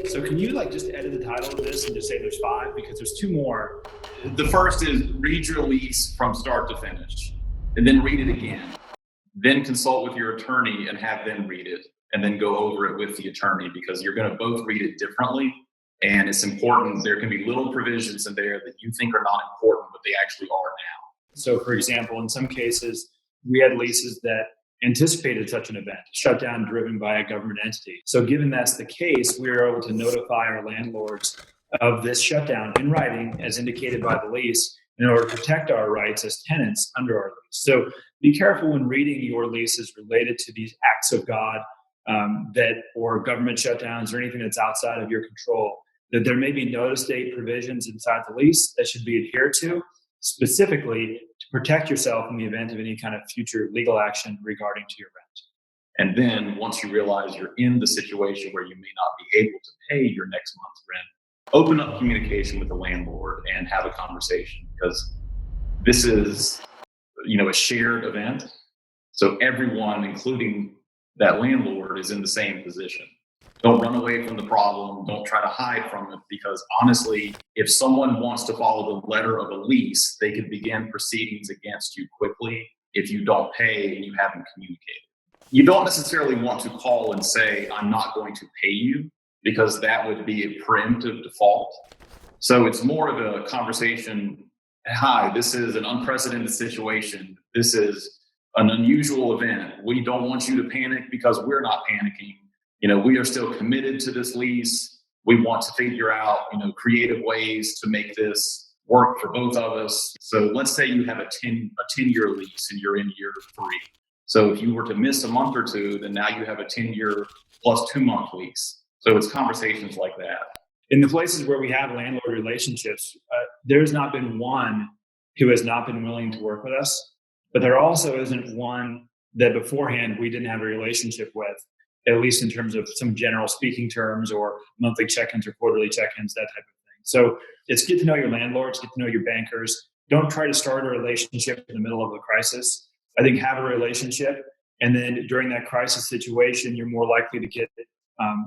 So can you just edit the title of this and just say there's five, because there's two more. The first is read your lease from start to finish, and then read it again. Then consult with your attorney and have them read it, and then go over it with the attorney, because you're going to both read it differently. And it's important. There can be little provisions in there that you think are not important, but they actually are now. So for example, in some cases, we had leases that anticipated such an event, shutdown driven by a government entity. So given that's the case, we are able to notify our landlords of this shutdown in writing as indicated by the lease in order to protect our rights as tenants under our lease. So be careful when reading your leases related to these acts of God or government shutdowns or anything that's outside of your control, that there may be notice date provisions inside the lease that should be adhered to, specifically to protect yourself in the event of any kind of future legal action regarding to your rent. And then once you realize you're in the situation where you may not be able to pay your next month's rent, open up communication with the landlord and have a conversation, because this is, a shared event. So everyone, including that landlord, is in the same position. Don't run away from the problem. Don't try to hide from it, because honestly, if someone wants to follow the letter of a lease, they could begin proceedings against you quickly if you don't pay and you haven't communicated. You don't necessarily want to call and say, I'm not going to pay you, because that would be a preemptive default. So it's more of a conversation. Hi, this is an unprecedented situation. This is an unusual event. We don't want you to panic, because we're not panicking. We are still committed to this lease. We want to figure out, creative ways to make this work for both of us. So let's say you have a 10-year lease and you're in year 3. So if you were to miss a month or two, then now you have a 10-year plus 2-month lease. So it's conversations like that. In the places where we have landlord relationships, there's not been one who has not been willing to work with us, but there also isn't one that beforehand we didn't have a relationship with, at least in terms of some general speaking terms or monthly check-ins or quarterly check-ins, that type of thing. So it's get to know your landlords, get to know your bankers. Don't try to start a relationship in the middle of a crisis. I think have a relationship, and then during that crisis situation, you're more likely to get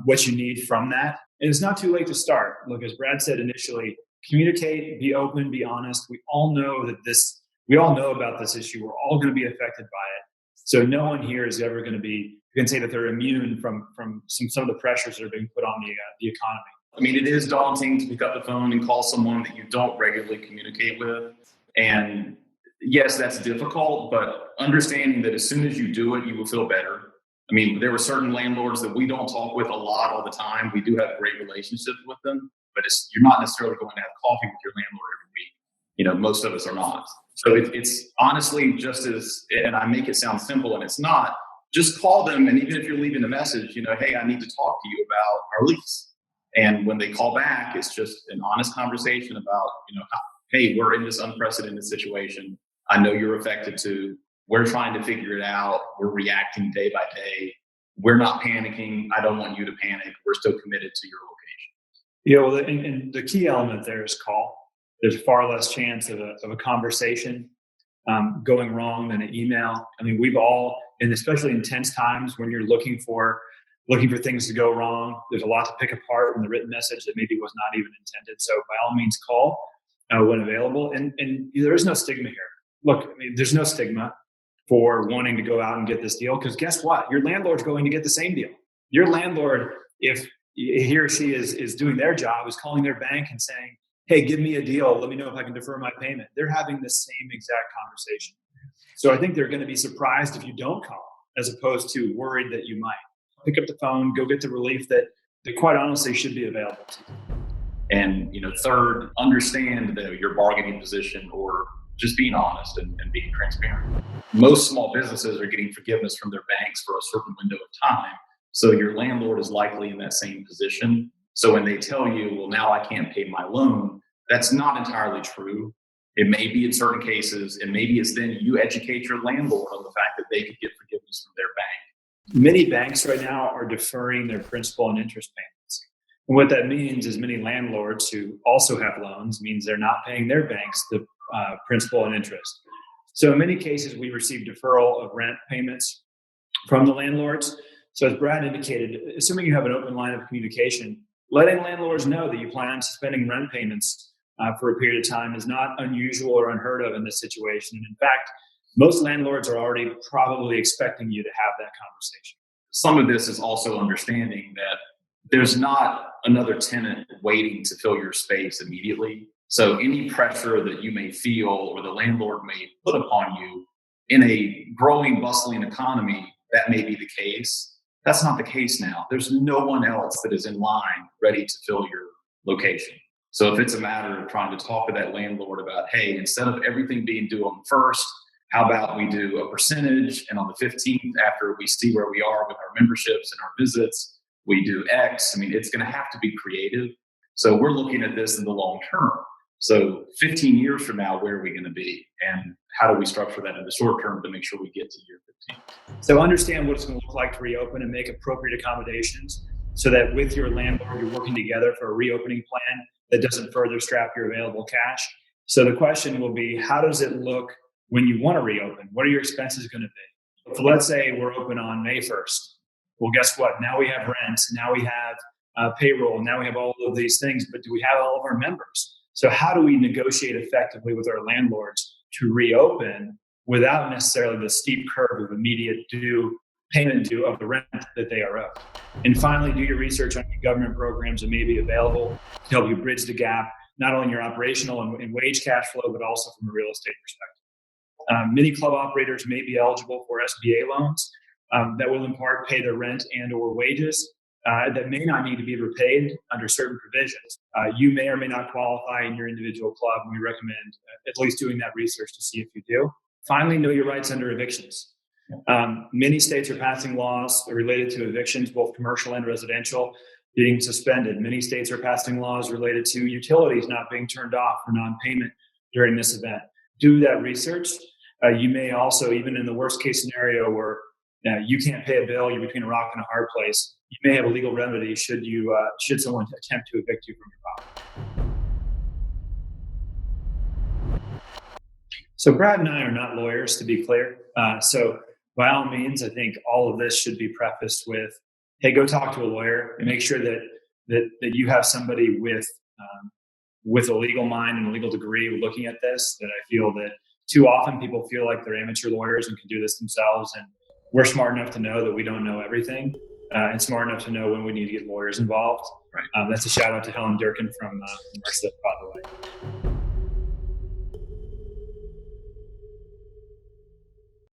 what you need from that. And it's not too late to start. Look, as Brad said initially, communicate, be open, be honest. We all know about this issue. We're all going to be affected by it. So no one here is ever going to be, you can say that they're immune from some of the pressures that are being put on the economy. I mean, it is daunting to pick up the phone and call someone that you don't regularly communicate with. And yes, that's difficult, but understanding that as soon as you do it, you will feel better. I mean, there were certain landlords that we don't talk with a lot all the time. We do have great relationships with them, but you're not necessarily going to have coffee with your landlord every week. Most of us are not. So it's honestly just as, and I make it sound simple and it's not, just call them. And even if you're leaving a message, hey, I need to talk to you about our lease. And when they call back, it's just an honest conversation about, hey, we're in this unprecedented situation. I know you're affected too. We're trying to figure it out. We're reacting day by day. We're not panicking. I don't want you to panic. We're still committed to your location. Well, and the key element there is call. There's far less chance of a conversation going wrong than an email. I mean, we've all, and especially in tense times when you're looking for things to go wrong, there's a lot to pick apart in the written message that maybe was not even intended. So by all means, call when available. And there is no stigma here. Look, I mean, there's no stigma for wanting to go out and get this deal, because guess what? Your landlord's going to get the same deal. Your landlord, if he or she is doing their job, is calling their bank and saying, hey, give me a deal. Let me know if I can defer my payment. They're having the same exact conversation. So I think they're going to be surprised if you don't call, as opposed to worried that you might. Pick up the phone, go get the relief that quite honestly should be available to you. And, third, understand your bargaining position, or just being honest and being transparent. Most small businesses are getting forgiveness from their banks for a certain window of time. So your landlord is likely in that same position. So when they tell you, well, now I can't pay my loan, that's not entirely true. It may be in certain cases, and maybe it's then you educate your landlord on the fact that they could get forgiveness from their bank. Many banks right now are deferring their principal and interest payments. And what that means is many landlords who also have loans means they're not paying their banks the principal and interest. So in many cases, we receive deferral of rent payments from the landlords. So as Brad indicated, assuming you have an open line of communication, Letting landlords know that you plan on suspending rent payments for a period of time is not unusual or unheard of in this situation. And in fact, most landlords are already probably expecting you to have that conversation. Some of this is also understanding that there's not another tenant waiting to fill your space immediately. So any pressure that you may feel or the landlord may put upon you in a growing, bustling economy, that may be the case. That's not the case now. There's no one else that is in line ready to fill your location. So if it's a matter of trying to talk to that landlord about, hey, instead of everything being due on the 1st, how about we do a percentage, and on the 15th, after we see where we are with our memberships and our visits, we do X. I mean, it's going to have to be creative. So we're looking at this in the long term. So 15 years from now, where are we going to be? And how do we structure that in the short term to make sure we get to year 15? So understand what it's going to look like to reopen and make appropriate accommodations so that with your landlord, you're working together for a reopening plan that doesn't further strap your available cash. So the question will be, how does it look when you want to reopen? What are your expenses going to be? So let's say we're open on May 1st. Well, guess what? Now we have rent. Now we have payroll. Now we have all of these things, but do we have all of our members? So how do we negotiate effectively with our landlords to reopen without necessarily the steep curve of immediate payment due of the rent that they are owed? And finally, do your research on government programs that may be available to help you bridge the gap, not only in your operational and wage cash flow, but also from a real estate perspective. Many club operators may be eligible for SBA loans that will in part pay their rent and or wages that may not need to be repaid under certain provisions. You may or may not qualify in your individual club, and we recommend at least doing that research to see if you do. Finally, know your rights under evictions. Many states are passing laws related to evictions, both commercial and residential, being suspended. Many states are passing laws related to utilities not being turned off for non-payment during this event. Do that research. You may also, even in the worst case scenario where you can't pay a bill, you're between a rock and a hard place, you may have a legal remedy should someone attempt to evict you from your property. So Brad and I are not lawyers, to be clear. So by all means, I think all of this should be prefaced with, hey, go talk to a lawyer and make sure that you have somebody with a legal mind and a legal degree looking at this. That I feel that too often people feel like they're amateur lawyers and can do this themselves. And we're smart enough to know that we don't know everything, and smart enough to know when we need to get lawyers involved. Right. That's a shout out to Helen Durkin from Merced, by the way.